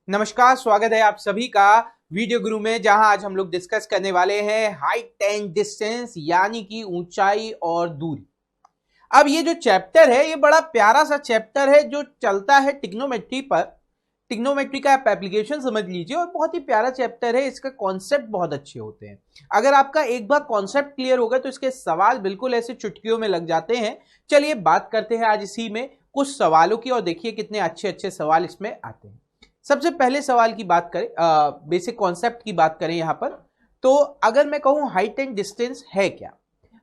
नमस्कार, स्वागत है आप सभी का वीडियो गुरु में, जहां आज हम लोग डिस्कस करने वाले हैं हाइट एंड डिस्टेंस यानी कि ऊंचाई और दूरी। अब ये जो चैप्टर है ये बड़ा प्यारा सा चैप्टर है जो चलता है ट्रिग्नोमेट्री पर। ट्रिग्नोमेट्री का आप एप्लीकेशन समझ लीजिए और बहुत ही प्यारा चैप्टर है। इसका कॉन्सेप्ट बहुत अच्छे होते हैं। अगर आपका एक बार कॉन्सेप्ट क्लियर होगा तो इसके सवाल बिल्कुल ऐसे चुटकियों में लग जाते हैं। चलिए बात करते हैं आज इसी में कुछ सवालों की और देखिए कितने अच्छे अच्छे सवाल इसमें आते हैं। सबसे पहले सवाल की बात करें, बेसिक कॉन्सेप्ट की बात करें यहां पर, तो अगर मैं कहूं हाइट एंड डिस्टेंस है क्या।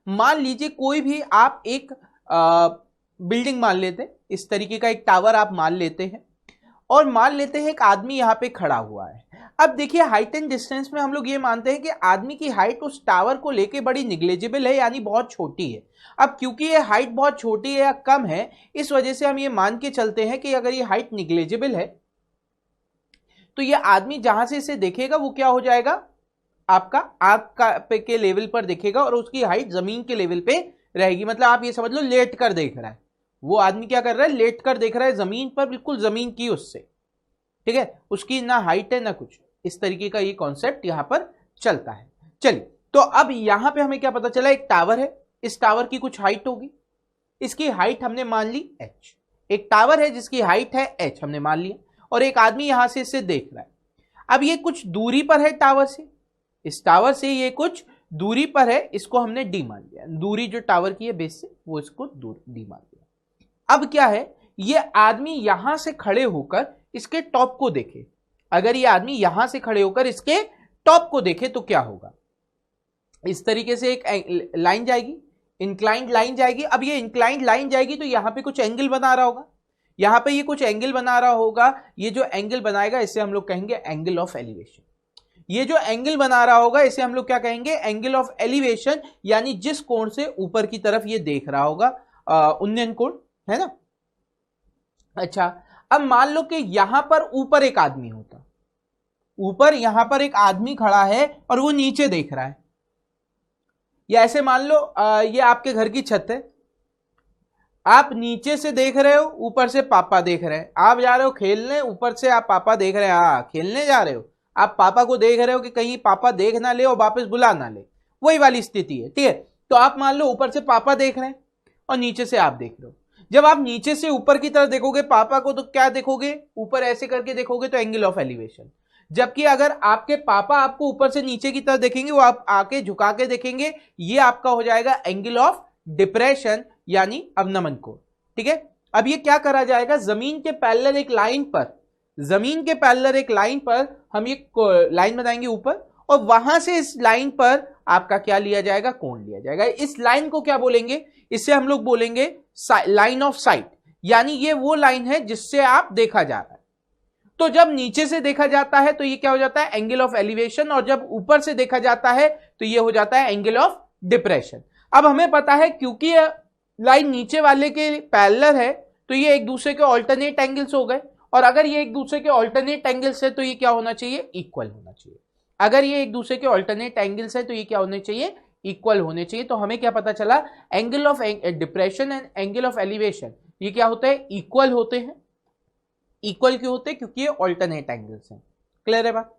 मान लीजिए कोई भी आप एक बिल्डिंग मान लेते हैं, इस तरीके का एक टावर आप मान लेते हैं और मान लेते हैं एक आदमी यहां पे खड़ा हुआ है। अब देखिए हाइट एंड डिस्टेंस में हम लोग ये मानते हैं कि आदमी की हाइट उस टावर को लेके बड़ी निग्लेजिबल है, यानी बहुत छोटी है। अब क्योंकि ये हाइट बहुत छोटी है या कम है, इस वजह से हम ये मान के चलते हैं कि अगर ये हाइट निग्लेजिबल है तो ये आदमी जहां से इसे देखेगा वो क्या हो जाएगा, आपका आंख पे के लेवल पर देखेगा और उसकी हाइट जमीन के लेवल पे रहेगी। मतलब आप ये समझ लो लेट कर देख रहा है, वो आदमी क्या कर रहा है, लेट कर देख रहा है जमीन पर, बिल्कुल जमीन की उससे, ठीक है, उसकी ना हाइट है ना कुछ। इस तरीके का ये कॉन्सेप्ट यहां पर चलता है। चलिए, तो अब यहां पे हमें क्या पता चला, एक टावर है, इस टावर की कुछ हाइट होगी, इसकी हाइट हमने मान ली h। एक टावर है जिसकी हाइट है h हमने मान लिया और एक आदमी यहां से इसे देख रहा है। अब ये कुछ दूरी पर है टावर से, इस टावर से ये कुछ दूरी पर है, इसको हमने डी मान लिया। दूरी जो टावर की है बेस से, वो इसको डी मान लिया। अब क्या है, ये आदमी यहां से खड़े होकर इसके टॉप को देखे। अगर ये आदमी यहां से खड़े होकर इसके टॉप को देखे तो क्या होगा, इस तरीके से एक लाइन जाएगी, इंक्लाइंड लाइन जाएगी। अब ये इंक्लाइंड लाइन जाएगी तो यहां पे कुछ एंगल बना रहा होगा, यहां पे ये कुछ एंगल बना रहा होगा। ये जो एंगल बनाएगा इसे हम लोग कहेंगे एंगल ऑफ एलिवेशन। ये जो एंगल बना रहा होगा इसे हम लोग क्या कहेंगे, एंगल ऑफ एलिवेशन, यानी जिस कोण से ऊपर की तरफ ये देख रहा होगा, उन्नयन कोण है ना। अच्छा, अब मान लो कि यहां पर ऊपर एक आदमी होता, ऊपर यहां पर एक आदमी खड़ा है और वो नीचे देख रहा है, या ऐसे मान लो ये आपके घर की छत है, आप नीचे से देख रहे हो, ऊपर से पापा देख रहे हैं। आप जा रहे हो खेलने, ऊपर से आप पापा देख रहे हैं, हाँ खेलने जा रहे हो, आप पापा को देख रहे हो कि कहीं पापा देख ना ले और वापस बुला ना ले, वही वाली स्थिति है, ठीक है। तो आप मान लो ऊपर से पापा देख रहे हैं और नीचे से आप देख रहे हो। जब आप नीचे से ऊपर की तरफ देखोगे पापा को तो क्या देखोगे, ऊपर ऐसे करके देखोगे तो एंगल ऑफ एलिवेशन। जबकि अगर आपके पापा आपको ऊपर से नीचे की तरफ देखेंगे, वो आप आके झुका के देखेंगे, ये आपका हो जाएगा एंगल ऑफ डिप्रेशन यानी अवनमन कोण, ठीक है। अब ये क्या करा जाएगा, जमीन के पैरेलल एक लाइन पर, जमीन के पैरेलल एक लाइन पर हम ये लाइन बनाएंगे ऊपर, और वहां से इस लाइन पर आपका क्या लिया जाएगा, कोण लिया जाएगा। इस लाइन को क्या बोलेंगे, इससे हम लोग बोलेंगे लाइन ऑफ साइट, यानी ये वो लाइन है जिससे आप देखा जा रहा है। तो जब नीचे से देखा जाता है तो ये क्या हो जाता है, एंगल ऑफ एलिवेशन, और जब ऊपर से देखा जाता है तो ये हो जाता है एंगल ऑफ डिप्रेशन। अब हमें पता है क्योंकि लाइन नीचे वाले के पैरेलल है तो ये एक दूसरे के ऑल्टरनेट एंगल्स हो गए, और अगर ये एक दूसरे के ऑल्टरनेट एंगल्स है तो ये क्या होना चाहिए, इक्वल होना चाहिए। अगर ये एक दूसरे के ऑल्टरनेट एंगल्स है तो ये क्या होने चाहिए, इक्वल होने चाहिए। तो हमें क्या पता चला, angle of depression and angle of elevation ये क्या होते हैं, इक्वल होते हैं। इक्वल क्यों होते हैं, क्योंकि ये ऑल्टरनेट एंगल्स हैं। क्लियर है बात।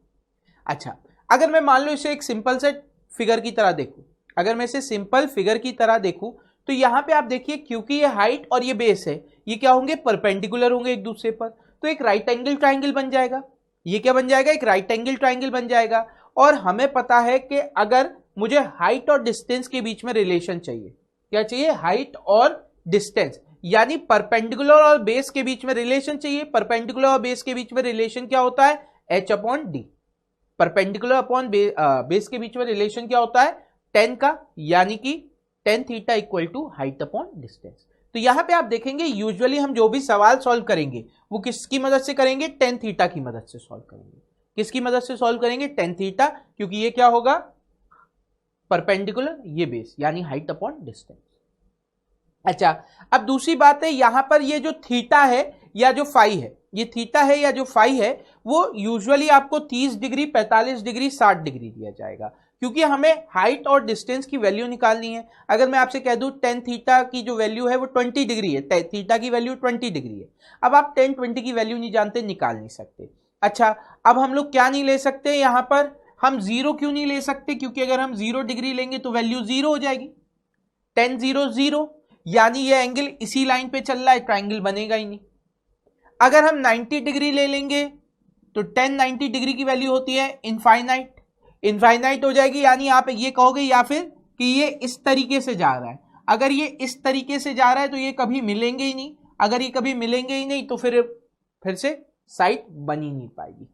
अच्छा, अगर मैं मान लो इसे एक सिंपल से फिगर की तरह देखूं, अगर मैं इसे सिंपल फिगर की तरह देखूं तो यहां पे आप देखिए क्योंकि ये हाइट और ये बेस है, ये क्या होंगे, परपेंडिकुलर होंगे एक दूसरे पर, तो एक राइट एंगल ट्राइंगल बन जाएगा। ये क्या बन जाएगा, एक राइट एंगल ट्राइंगल बन जाएगा। और हमें पता है कि अगर मुझे हाइट और डिस्टेंस के बीच में रिलेशन चाहिए, क्या चाहिए, हाइट और डिस्टेंस, यानी परपेंडिकुलर और बेस के बीच में रिलेशन चाहिए। परपेंडिकुलर और बेस के बीच में रिलेशन क्या होता है, h upon D. Perpendicular upon base के बीच में रिलेशन क्या होता है, tan का, यानी कि tan theta equal to height upon distance. तो यहां पे आप देखेंगे यूजुअली हम जो भी सवाल सॉल्व करेंगे वो किसकी मदद से करेंगे, tan थीटा की मदद से सॉल्व करेंगे। किसकी मदद से सॉल्व करेंगे, tan थीटा, क्योंकि ये क्या होगा, परपेंडिकुलर, ये बेस, यानी हाइट अपॉन डिस्टेंस। अच्छा, अब दूसरी बात है, यहां पर ये जो थीटा है या जो फाई है, ये थीटा है या जो फाई है, वो यूजुअली आपको 30 डिग्री, 45 डिग्री, 60 डिग्री दिया जाएगा, क्योंकि हमें हाइट और डिस्टेंस की वैल्यू निकालनी है। अगर मैं आपसे कह दूं tan थीटा की जो वैल्यू है वो 20 डिग्री है, थीटा की वैल्यू 20 डिग्री है। अब आप tan 20 की वैल्यू नहीं जानते, निकाल नहीं सकते। अच्छा, अब हम लोग क्या नहीं ले सकते यहां पर, हम 0 क्यों नहीं ले सकते, क्योंकि अगर हम 0 डिग्री लेंगे तो वैल्यू 0 हो जाएगी, 10 0 0, यानी ये एंगल इसी लाइन पे चल रहा है, ट्राइंगल बनेगा ही नहीं। अगर हम 90 डिग्री ले लेंगे तो 10 90 डिग्री की वैल्यू होती है इनफाइनाइट, इनफाइनाइट हो जाएगी, यानी आप ये कहोगे या फिर कि ये इस तरीके से जा रहा है। अगर ये इस तरीके से जा रहा है तो ये कभी मिलेंगे ही नहीं, अगर ये कभी मिलेंगे ही नहीं तो फिर से साइड बन ही नहीं पाएगी।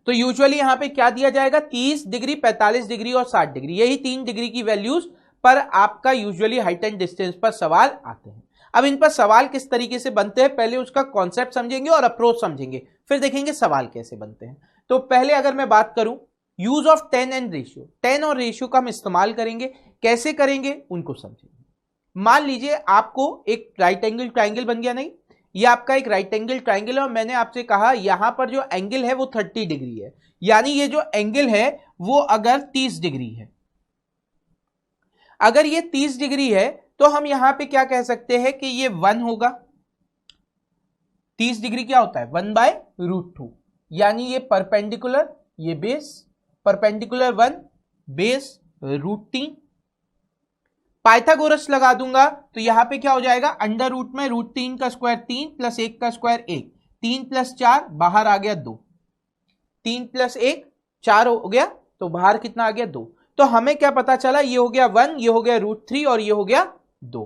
तो यूजुअली यहां पे क्या दिया जाएगा, 30 डिग्री, 45 डिग्री और 60 डिग्री, यही 3 डिग्री की वैल्यूज पर आपका यूजुअली हाइट एंड डिस्टेंस पर सवाल आते हैं। अब इन पर सवाल किस तरीके से बनते हैं, पहले उसका कॉन्सेप्ट समझेंगे और अप्रोच समझेंगे, फिर देखेंगे सवाल कैसे बनते हैं। तो पहले अगर मैं बात करूं यूज ऑफ 10 एंड रेशियो, 10 और रेशियो का हम इस्तेमाल करेंगे, कैसे करेंगे उनको समझेंगे। मान लीजिए आपको एक राइट एंगल ट्राइंगल बन गया, नहीं ये आपका एक राइट एंगल ट्राइंगल है और मैंने आपसे कहा यहां पर जो एंगल है वो 30 डिग्री है, यानी ये जो एंगल है वो अगर 30 डिग्री है, अगर ये 30 डिग्री है तो हम यहां पे क्या कह सकते हैं कि ये 1 होगा। 30 डिग्री क्या होता है 1/√2, यानी ये परपेंडिकुलर, ये बेस परपेंडिकुलर 1 बेस √3, पाइथागोरस लगा दूंगा तो यहां पे क्या हो जाएगा, अंडर रूट में √3 का स्क्वायर 3 प्लस 1 का स्क्वायर 1, 3 प्लस 4 बाहर आ गया 2, 3 प्लस 1 4 हो गया, तो बाहर कितना आ गया 2। तो हमें क्या पता चला, ये हो गया 1, ये हो गया √3 और ये हो गया 2।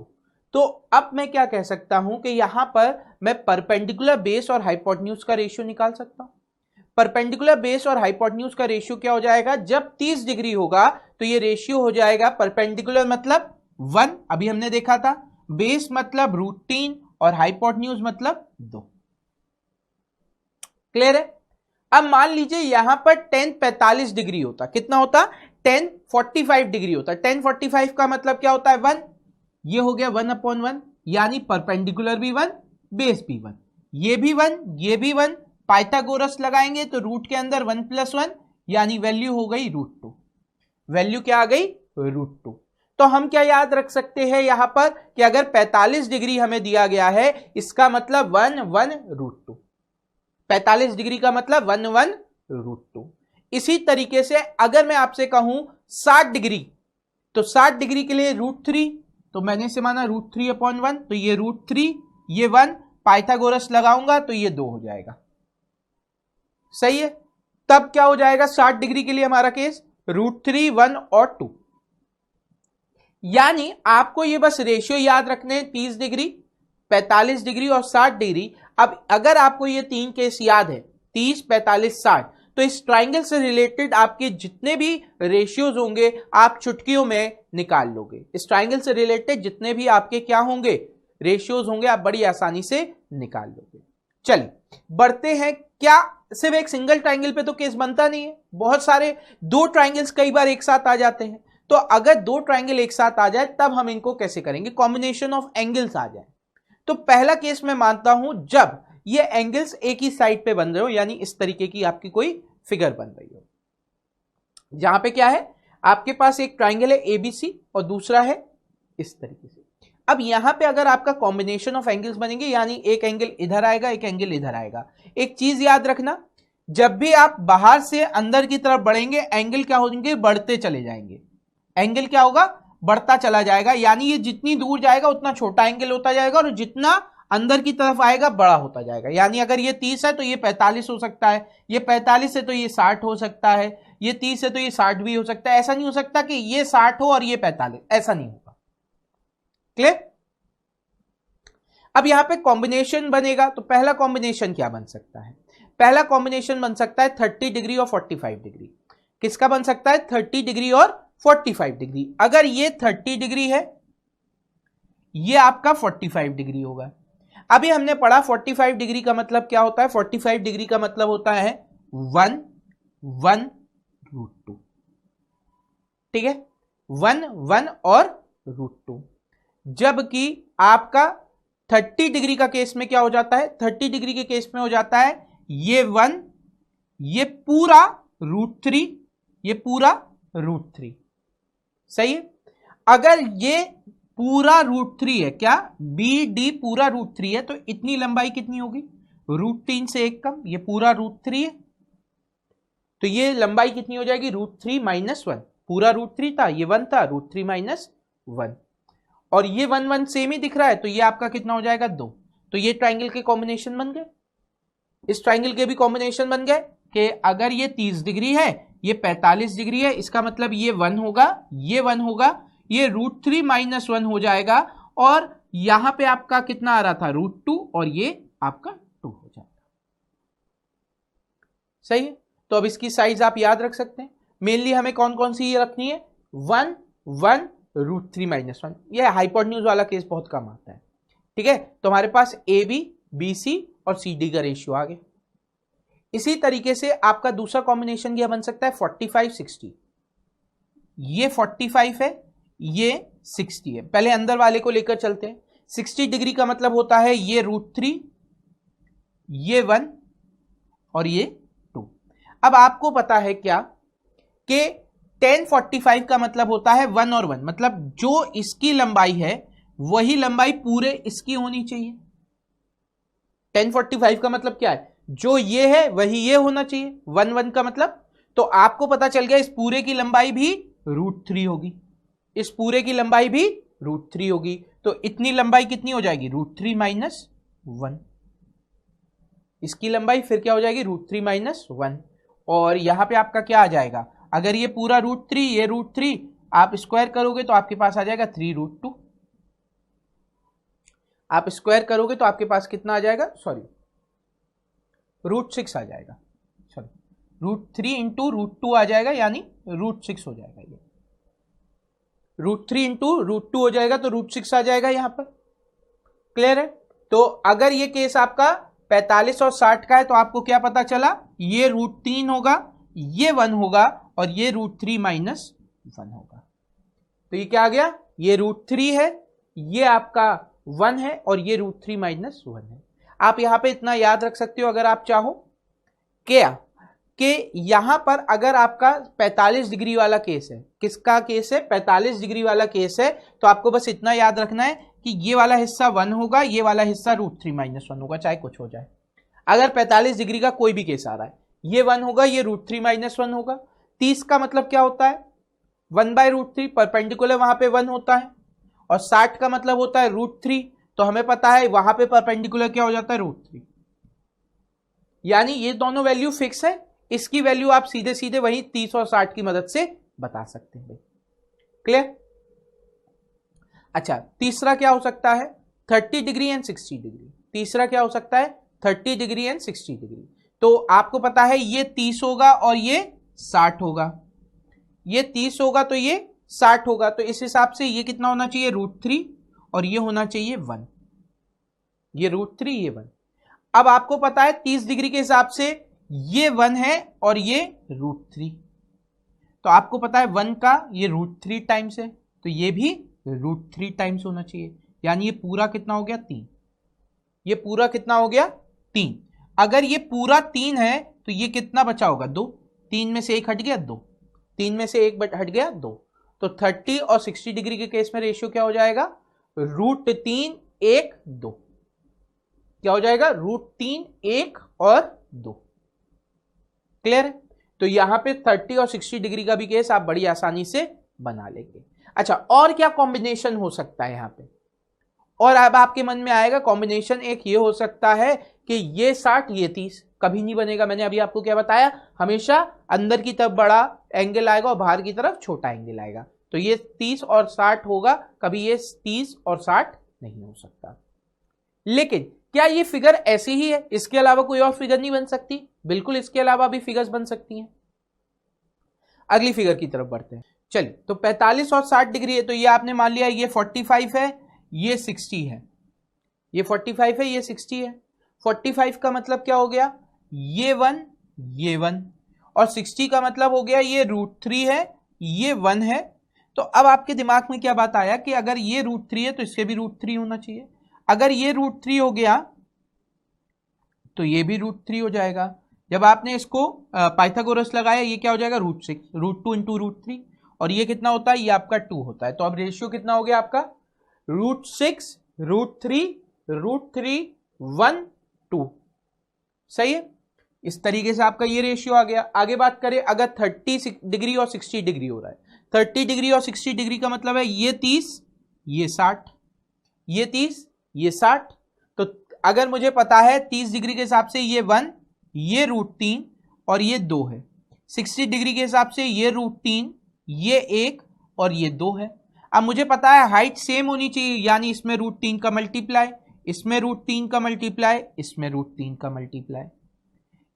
तो अब मैं क्या कह सकता हूं कि यहां पर मैं परपेंडिकुलर बेस और हाइपोटेन्यूज का रेशियो निकाल सकता हूं। परपेंडिकुलर बेस और हाइपोटेन्यूज का रेशियो क्या हो जाएगा, जब 30 डिग्री होगा तो ये रेशियो हो जाएगा परपेंडिकुलर मतलब 1, अभी हमने देखा था, बेस मतलब √3 और हाइपोटेन्यूज मतलब 2। क्लियर है। अब मान लीजिए यहां पर 10 45 डिग्री होता, कितना होता 10 45 डिग्री होता, 10 45 का मतलब क्या होता है 1, ये हो गया 1/1, यानी परपेंडिकुलर भी 1 बेस भी 1, ये भी 1 ये भी 1, पाइथागोरस लगाएंगे तो रूट के अंदर 1 + 1, यानी वैल्यू हो गई √2, वैल्यू क्या आ गई √2। तो हम क्या याद रख सकते हैं यहां पर कि अगर 45 डिग्री हमें दिया गया है इसका मतलब 1 1 √2, 45 डिग्री का मतलब 1 1 √2। इसी तरीके से अगर मैं आपसे कहूं 60 डिग्री, तो 60 डिग्री के लिए √3, तो मैंने से माना √3/1, तो ये √3 ये 1, पाइथागोरस लगाऊंगा तो ये 2 हो जाएगा, सही है। तब क्या हो जाएगा 60 डिग्री के लिए हमारा केस √3 1 और 2, यानी आपको ये बस रेशियो याद रखने हैं, 30 डिग्री 45 डिग्री और 60 डिग्री। अब अगर आपको ये 3 केस याद है 30 45 60, तो इस ट्राइंगल से रिलेटेड आपके जितने भी रेशियोज होंगे आप चुटकियों में निकाल लोगे। इस ट्राइंगल से रिलेटेड जितने भी आपके क्या होंगे रेशियोज होंगे आप बड़ी आसानी से निकाल लोगे। चलिए बढ़ते हैं, क्या सिर्फ एक सिंगल ट्राइंगल पे तो केस बनता नहीं है, बहुत सारे 2 ट्राइंगल्स कई बार एक साथ आ जाते हैं। तो अगर 2 ट्राइंगल एक साथ आ जाए तब हम इनको कैसे करेंगे, कॉम्बिनेशन ऑफ एंगल्स आ जाए। तो पहला केस मैं मानता हूं जब ये एंगल्स एक ही साइड पे बन रहे हो, यानी इस तरीके की आपकी कोई फिगर बन रही हो, जहां पे क्या है आपके पास एक ट्राइंगल है एबीसी और दूसरा है इस तरीके से। अब यहां पे अगर आपका कॉम्बिनेशन ऑफ एंगल्स बनेंगे, यानी एक एंगल इधर आएगा एक एंगल इधर आएगा। एक चीज याद रखना, जब भी आप बाहर से अंदर की तरफ बढ़ेंगे एंगल क्या होंगे, बढ़ते चले जाएंगे, एंगल क्या होगा बढ़ता चला जाएगा, यानी ये जितनी दूर जाएगा उतना छोटा एंगल होता जाएगा और जितना अंदर की तरफ आएगा बड़ा होता जाएगा। यानी अगर ये 30 है तो ये 45 हो सकता है, ये 45 है तो ये 60 हो सकता है, ये 30 है तो ये 60 भी हो सकता है। ऐसा नहीं हो सकता कि ये 60 हो और ये 45, ऐसा नहीं होगा। क्लियर। अब यहां पे कॉम्बिनेशन बनेगा, तो पहला कॉम्बिनेशन क्या बन सकता है, पहला कॉम्बिनेशन बन सकता है 30 डिग्री और 45 डिग्री। किसका बन सकता है 30 डिग्री और 45 डिग्री। अगर ये 30 डिग्री है ये आपका 45 डिग्री होगा। अभी हमने पढ़ा 45 डिग्री का मतलब क्या होता है, 45 डिग्री का मतलब होता है 1 1 √2, ठीक है 1 1 और √2। जबकि आपका 30 डिग्री का केस में क्या हो जाता है, 30 डिग्री के केस में हो जाता है ये 1 ये पूरा √3 ये पूरा √3, सही है। अगर ये पूरा √3 है, क्या बी डी पूरा √3 है, तो इतनी लंबाई कितनी होगी √3 से 1 कम, ये पूरा √3 है, तो ये लंबाई कितनी हो जाएगी √3 - 1। पूरा √3 था, ये 1 था, √3 - 1, और ये 1 1 सेम ही दिख रहा है, तो ये आपका कितना हो जाएगा 2। तो ये ट्राइंगल के कॉम्बिनेशन बन गए, इस ट्राइंगल के भी कॉम्बिनेशन बन गए कि अगर ये 30 डिग्री है, ये 45 डिग्री है, इसका मतलब ये 1 होगा, ये 1 होगा, ये √3 - 1 हो जाएगा, और यहां पे आपका कितना आ रहा था √2, और ये आपका 2 हो जाएगा। सही है, तो अब इसकी साइज आप याद रख सकते हैं। मेनली हमें कौन कौन सी ये रखनी है, 1 1 √3 - 1। ये हाइपोटेन्यूज वाला केस बहुत कम आता है, ठीक है। तो हमारे पास AB, BC और CD का रेशियो आ गया। इसी तरीके से आपका दूसरा कॉम्बिनेशन यह बन सकता है 45 60। ये 45 है, ये 60 है। पहले अंदर वाले को लेकर चलते हैं। 60 डिग्री का मतलब होता है ये √3, ये 1 और ये 2। अब आपको पता है क्या कि tan 45 का मतलब होता है 1 और 1, मतलब जो इसकी लंबाई है वही लंबाई पूरे इसकी होनी चाहिए। tan 45 का मतलब क्या है, जो ये है वही ये होना चाहिए। 1 1 का मतलब, तो आपको पता चल गया इस पूरे की लंबाई भी √3 होगी, इस पूरे की लंबाई भी √3 होगी। तो इतनी लंबाई कितनी हो जाएगी √3 - 1। इसकी लंबाई फिर क्या हो जाएगी √3 - 1, और यहां पे आपका क्या आ जाएगा, अगर ये पूरा √3, ये √3 आप स्क्वायर करोगे तो आपके पास आ जाएगा 3√2। आप स्क्वायर करोगे तो आपके पास कितना आ जाएगा, सॉरी √6 आ जाएगा, सॉरी √3 × √2 आ जाएगा, यानी √6 हो जाएगा। ये √3 × √2 हो जाएगा, तो √6 आ जाएगा यहां पर। क्लियर है। तो अगर ये केस आपका 45 और 60 का है, तो आपको क्या पता चला, ये √3 होगा, ये 1 होगा, और ये √3 - 1 होगा। तो ये क्या आ गया, ये √3 है, ये आपका 1 है, और ये √3 - 1 है। आप यहां पे इतना याद रख सकते हो अगर आप चाहो, क्या कि यहां पर अगर आपका 45 डिग्री वाला केस है, किसका केस है 45 डिग्री वाला केस है, तो आपको बस इतना याद रखना है कि ये वाला हिस्सा 1 होगा, ये वाला हिस्सा √3 - 1 होगा, चाहे कुछ हो जाए। अगर 45 डिग्री का कोई भी केस आ रहा है, ये 1 होगा, ये √3 - 1 होगा। 30 का मतलब क्या होता है, 1/√3, परपेंडिकुलर वहां पे 1 होता है, और 60 का मतलब होता है √3, तो हमें पता है वहां पे परपेंडिकुलर क्या हो जाता है √3, यानी ये दोनों वैल्यू फिक्स है। इसकी वैल्यू आप सीधे सीधे वही 30 और 60 की मदद से बता सकते हैं। क्लियर। अच्छा, तीसरा क्या हो सकता है 30 डिग्री एंड 60 डिग्री। तीसरा क्या हो सकता है 30 डिग्री एंड 60 डिग्री। तो आपको पता है ये 30 होगा और ये 60 होगा, ये 30 होगा तो ये 60 होगा, तो इस हिसाब से ये कितना होना चाहिए √3, और ये होना चाहिए 1, ये √3, ये 1। अब आपको पता है 30 डिग्री के हिसाब से ये 1 है और ये √3, तो आपको पता है 1 का ये √3 टाइम्स है, तो ये भी √3 टाइम्स होना चाहिए, यानी ये पूरा कितना हो गया 3। ये पूरा कितना हो गया 3। अगर ये पूरा 3 है तो ये कितना बचा होगा 2, 3 में से 1 हट गया 2, 3 में से 1 हट गया 2, तो 30 और 60 डिग्री के केस में रेशियो क्या हो जाएगा √3 1 2, क्या हो जाएगा √3 1 और 2। क्लियर है। तो यहां पे 30 और 60 डिग्री का भी केस आप बड़ी आसानी से बना लेंगे। अच्छा, और क्या कॉम्बिनेशन हो सकता है यहां पे, और अब आपके मन में आएगा कॉम्बिनेशन एक ये हो सकता है कि ये 60 ये 30 कभी नहीं बनेगा। मैंने अभी आपको क्या बताया, हमेशा अंदर की तरफ बड़ा एंगल आएगा और बाहर की तरफ छोटा एंगल आएगा, तो ये 30 और 60 होगा, कभी ये 30 और 60 नहीं हो सकता। लेकिन क्या ये फिगर ऐसी ही है, इसके अलावा कोई और फिगर नहीं बन सकती? बिल्कुल, इसके अलावा भी फिगर्स बन सकती हैं। अगली फिगर की तरफ बढ़ते हैं। चलिए, तो 45 और 60 डिग्री है, तो ये आपने मान लिया ये 45 है, ये 60 है, ये 45 है, ये 60 है। 45 का मतलब क्या हो गया, ये 1 ये 1, और 60 का मतलब हो गया ये √3 है, ये 1 है। तो अब आपके दिमाग में क्या बात आया कि अगर ये √3 है तो इसके भी √3 होना चाहिए। अगर ये √3 हो गया तो ये भी √3 हो जाएगा। जब आपने इसको पाइथागोरस लगाया, ये क्या हो जाएगा √6, √2 × √3, और ये कितना होता है, ये आपका 2 होता है। तो अब रेशियो कितना हो गया आपका √6 √3 √3 1 2। सही है, इस तरीके से आपका ये रेशियो आ गया। आगे बात करें, अगर 30 डिग्री और 60 डिग्री हो रहा है, 30 डिग्री और 60 डिग्री का मतलब है ये 30 ये 60, ये 30 ये 60। तो अगर मुझे पता है 30 डिग्री के हिसाब से ये 1, ये √3 और ये 2 है, 60 डिग्री के हिसाब से ये √3 ये 1 और ये 2 है। अब मुझे पता है हाइट सेम होनी चाहिए, यानी इसमें √3 का मल्टीप्लाई, इसमें √3 का मल्टीप्लाई, इसमें √3 का मल्टीप्लाई,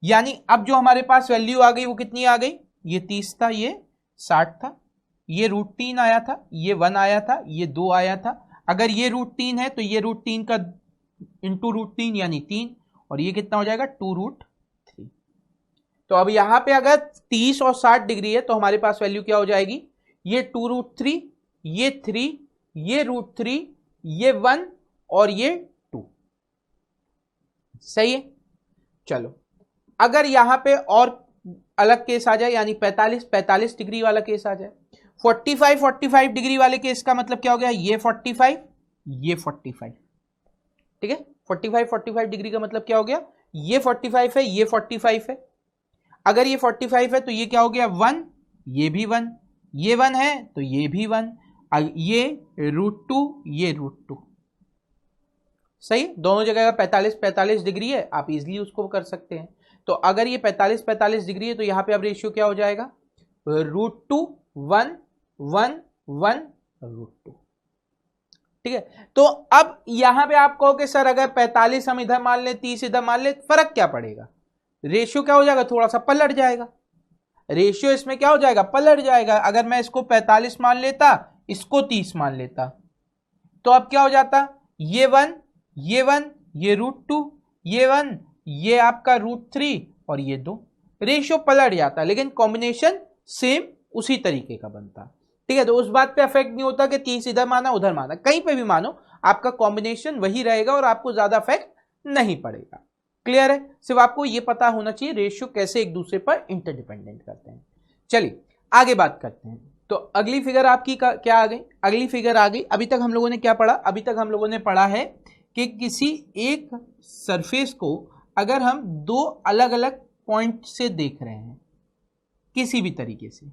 यानी अब जो हमारे पास वैल्यू आ गई वो कितनी आ गई, ये 30 था, ये 60 था, ये √3 आया था, ये 1 आया था, ये 2 आया था। अगर ये √3 है तो ये √3 का इंटू √3 यानी 3, और ये कितना हो जाएगा 2√3। तो अब यहां पे अगर 30 और 60 डिग्री है तो हमारे पास वैल्यू क्या हो जाएगी, ये 2√3, ये 3, ये √3, ये 1 और ये 2। सही है। चलो अगर यहां पे और अलग केस आ जाए, यानी 45 डिग्री वाला केस आ जाए, 45 डिग्री वाले केस का मतलब क्या हो गया, ये 45 ये 45, ठीक है। 45 डिग्री का मतलब क्या हो गया, ये 45 है ये 45 है। अगर ये 45 है तो ये क्या हो गया 1, ये भी 1, ये 1 है तो ये भी 1, ये √2 ये √2। सही, दोनों जगह का 45 डिग्री है, आप इजीली उसको कर सकते हैं। तो अगर ये 45 डिग्री है तो यहां पे अब रेशियो क्या हो जाएगा, √2 1 1 1 √2, ठीक है। तो अब यहां पे आप कहो कि सर अगर 45 हम इधर मान ले 30 इधर मान ले, फर्क क्या पड़ेगा, रेशियो क्या हो जाएगा, थोड़ा सा पलट जाएगा, रेशियो इसमें क्या हो जाएगा, पलट जाएगा। अगर मैं इसको 45 मान लेता, इसको 30 मान लेता, तो अब क्या हो जाता, ये 1 ये 1 ये √2 ये 1 ये आपका √3 और ये 2, रेशियो पलट जाता, लेकिन कॉम्बिनेशन सेम उसी तरीके का बनता, ठीक है। तो उस बात पे इफेक्ट नहीं होता कि 30 इधर माना उधर माना, कहीं पे भी मानो आपका कॉम्बिनेशन वही रहेगा और आपको ज्यादा इफेक्ट नहीं पड़ेगा। क्लियर है, सिर्फ आपको ये पता होना चाहिए रेशियो कैसे एक दूसरे पर इंटरडिपेंडेंट करते हैं। चलिए आगे बात करते हैं। तो अगली फिगर आपकी क्या आ गई, अगली फिगर आ गई, अभी तक हम लोगों ने क्या पढ़ा, अभी तक हम लोगों ने पढ़ा है कि किसी एक सरफेस को अगर हम दो अलग अलग पॉइंट से देख रहे हैं, किसी भी तरीके से,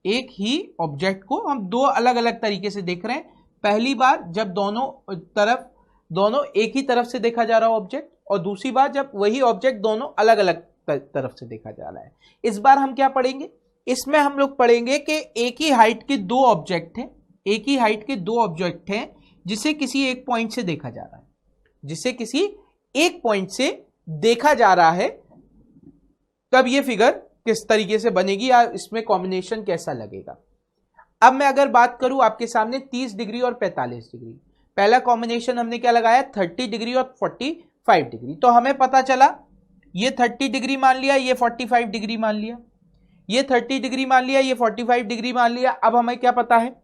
एक ही ऑब्जेक्ट को हम दो अलग अलग तरीके से देख रहे हैं, पहली बार जब दोनों एक ही तरफ से देखा जा रहा है ऑब्जेक्ट, और दूसरी बार जब वही ऑब्जेक्ट दोनों अलग अलग तरफ से देखा जा रहा है। इस बार हम क्या पढ़ेंगे, इसमें हम लोग पढ़ेंगे कि एक ही हाइट के दो ऑब्जेक्ट हैं, एक ही हाइट के दो ऑब्जेक्ट हैं जिसे किसी एक पॉइंट से देखा जा रहा है, जिसे किसी एक पॉइंट से देखा जा रहा है, तब ये फिगर किस तरीके से बनेगी या इसमें कॉम्बिनेशन कैसा लगेगा। अब मैं अगर बात करूं आपके सामने 30 डिग्री और 45 डिग्री, पहला कॉम्बिनेशन हमने क्या लगाया 30 डिग्री और 45 डिग्री, तो हमें पता चला ये 30 डिग्री मान लिया, ये 45 डिग्री मान लिया, ये 30 डिग्री मान लिया, ये 45 डिग्री मान लिया। अब हमें क्या पता है,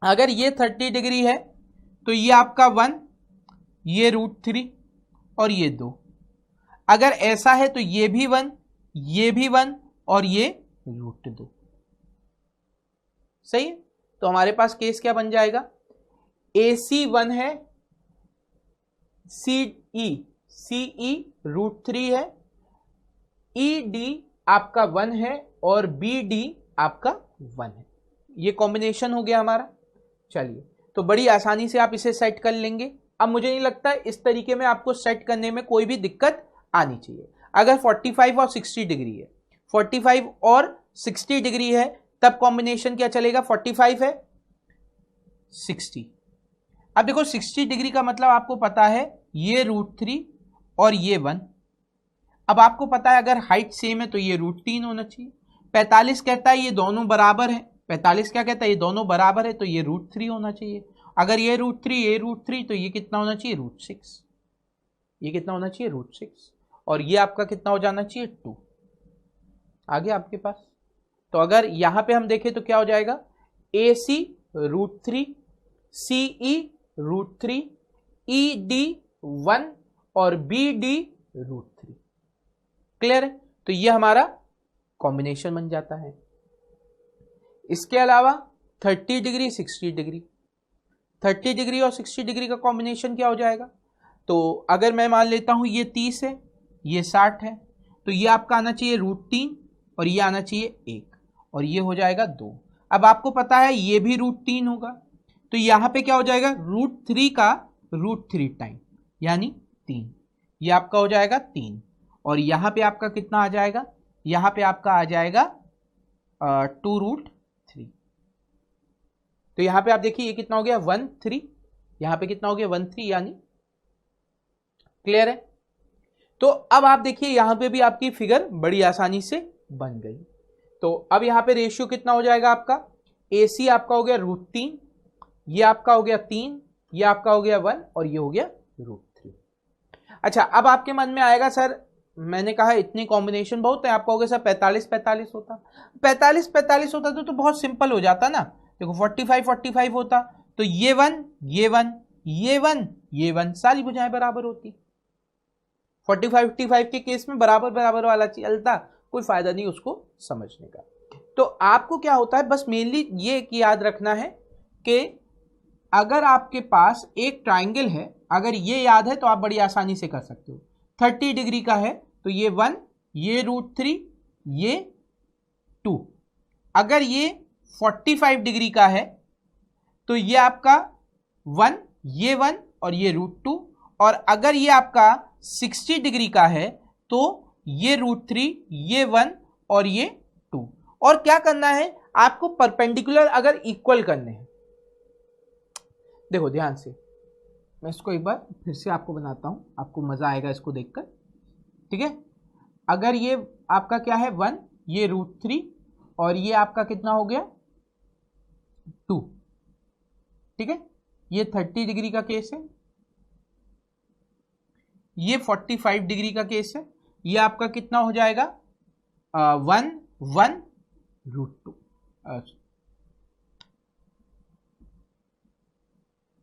अगर ये 30 डिग्री है तो ये आपका 1, ये √3 और ये 2, अगर ऐसा है तो ये भी 1, ये भी 1 और ये √2। सही है, तो हमारे पास केस क्या बन जाएगा, AC 1 है, CE √3 है, ED आपका 1 है और BD आपका 1 है। ये कॉम्बिनेशन हो गया हमारा। चलिए, तो बड़ी आसानी से आप इसे सेट कर लेंगे। अब मुझे नहीं लगता इस तरीके में आपको सेट करने में कोई भी दिक्कत आनी चाहिए। अगर 45 और 60 डिग्री है, 45 और 60 डिग्री है, तब कॉम्बिनेशन क्या चलेगा, 45 है 60। अब देखो 60 डिग्री का मतलब आपको पता है ये √3 और ये 1। अब आपको पता है अगर हाइट सेम है तो ये √3 होना चाहिए। 45 कहता है ये दोनों बराबर है, 45 क्या कहता है ये दोनों बराबर है, तो ये √3 होना चाहिए। अगर ये √3 ये √3 तो ये कितना होना चाहिए, √6। ये कितना होना चाहिए, √6, और ये आपका कितना हो जाना चाहिए, 2। आगे आपके पास, तो अगर यहां पे हम देखें तो क्या हो जाएगा, AC √3, CE √3, ED 1 और BD √3। क्लियर है, तो ये हमारा कॉम्बिनेशन बन जाता है। इसके अलावा 30 डिग्री 60 डिग्री, 30 डिग्री और 60 डिग्री का कॉम्बिनेशन क्या हो जाएगा, तो अगर मैं मान लेता हूं ये 30 है, ये 60 है, तो ये आपका आना चाहिए √3 और ये आना चाहिए 1 और ये हो जाएगा 2। अब आपको पता है ये भी √3 होगा, तो यहां पे क्या हो जाएगा √3 का √3 टाइम यानी 3, ये आपका हो जाएगा 3 और यहां पे आपका कितना आ जाएगा, यहां पे आपका आ जाएगा 2√3। तो यहां पे आप देखिए ये कितना हो गया 13, यहां पे कितना हो गया 13 यानी क्लियर है। तो अब आप देखिए यहां पे भी आपकी फिगर बड़ी आसानी से बन गई। तो अब यहां पे रेशियो कितना हो जाएगा आपका, AC आपका हो गया √3, ये आपका हो गया 3, ये आपका हो गया 1 और ये हो गया √3। अच्छा, अब आपके मन में आएगा सर मैंने कहा इतनी कॉम्बिनेशन बहुत है, आप कहोगे सर 45-45 होता, 45-45 होता तो बहुत सिंपल हो जाता ना। देखो 45-45 होता तो ये 1 ये 1 ये 1 ये 1 सारी भुजाएं बराबर होती। 45-55 के केस में बराबर बराबर वाला चलता, कोई फायदा नहीं उसको समझने का। तो आपको क्या होता है बस मेनली ये कि याद रखना है कि अगर आपके पास एक ट्राइंगल है, अगर ये याद है तो आप बड़ी आसानी से कर सकते हो। 30 डिग्री का है तो ये 1 ये √3 ये 2। अगर ये 45 डिग्री का है तो ये आपका 1 ये 1 और ये √2। और अगर ये आपका 60 डिग्री का है तो ये √3 ये 1 और ये 2। और क्या करना है आपको परपेंडिकुलर अगर इक्वल करने हैं, देखो ध्यान से मैं इसको एक बार फिर से आपको बनाता हूं, आपको मजा आएगा इसको देखकर, ठीक है। अगर ये आपका क्या है 1 ये √3 और ये आपका कितना हो गया 2, ठीक है। ये 30 डिग्री का केस है, ये 45 डिग्री का केस है, ये आपका कितना हो जाएगा 1 1 √2।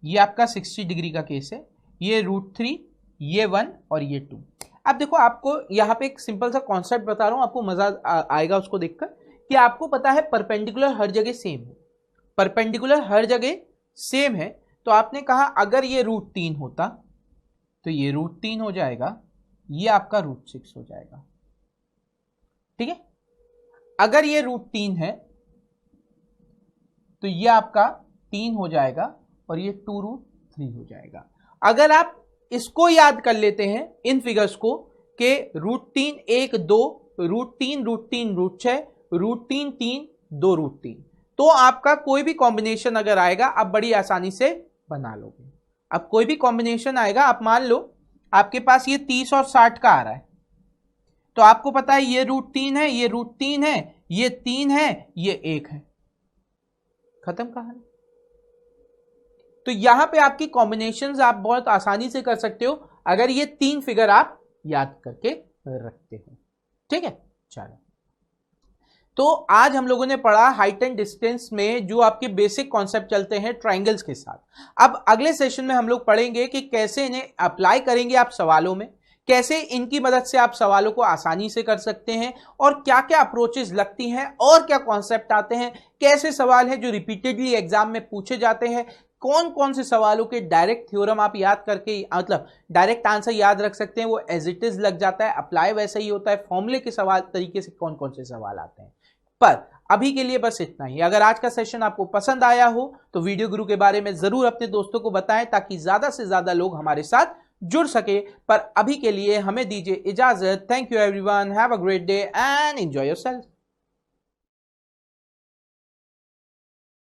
ये आपका 60 डिग्री का केस है, ये √3 ये 1 और ये 2। अब देखो आपको यहाँ पे एक सिंपल सा कॉन्सेप्ट बता रहा हूं, आपको मजा आएगा उसको देखकर कि आपको पता है परपेंडिकुलर हर जगह सेम है, परपेंडिकुलर हर जगह सेम है। तो आपने कहा अगर ये √3 होता तो ये √3 हो जाएगा, ये आपका √6 हो जाएगा, ठीक है। अगर ये √3 है तो ये आपका 3 हो जाएगा और ये 2√3 हो जाएगा। अगर आप इसको याद कर लेते हैं इन फिगर्स को कि √3 1 2 √3 √3 √6 √3 3 2 √3, तो आपका कोई भी कॉम्बिनेशन अगर आएगा आप बड़ी आसानी से बना लोगे। अब कोई भी कॉम्बिनेशन आएगा, आप मान लो आपके पास ये 30 और 60 का आ रहा है, तो आपको पता है ये √3 है ये √3 है ये 3 है ये 1 है, खत्म कहानी। तो यहां पे आपकी कॉम्बिनेशंस आप बहुत आसानी से कर सकते हो अगर ये 3 फिगर आप याद करके रखते हो, ठीक है। चलो, तो आज हम लोगों ने पढ़ा हाइट एंड डिस्टेंस में जो आपके बेसिक कॉन्सेप्ट चलते हैं ट्राइंगल्स के साथ। अब अगले सेशन में हम लोग पढ़ेंगे कि कैसे इन्हें अप्लाई करेंगे आप सवालों में, कैसे इनकी मदद से आप सवालों को आसानी से कर सकते हैं और क्या क्या अप्रोचेस लगती हैं और क्या कॉन्सेप्ट आते हैं, कैसे सवाल हैं जो रिपीटेडली एग्जाम में पूछे जाते हैं, कौन कौन से सवालों के डायरेक्ट थ्योरम आप याद करके मतलब डायरेक्ट आंसर याद रख सकते हैं, वो एज इट इज लग जाता है, अप्लाई वैसा ही होता है, फॉर्मूले के सवाल तरीके से कौन कौन से सवाल आते हैं। पर अभी के लिए बस इतना ही। अगर आज का सेशन आपको पसंद आया हो तो वीडियो गुरु के बारे में जरूर अपने दोस्तों को बताएं ताकि ज्यादा से ज्यादा लोग हमारे साथ जुड़ सके। पर अभी के लिए हमें दीजिए इजाजत। Thank you everyone, have a great day and enjoy yourself.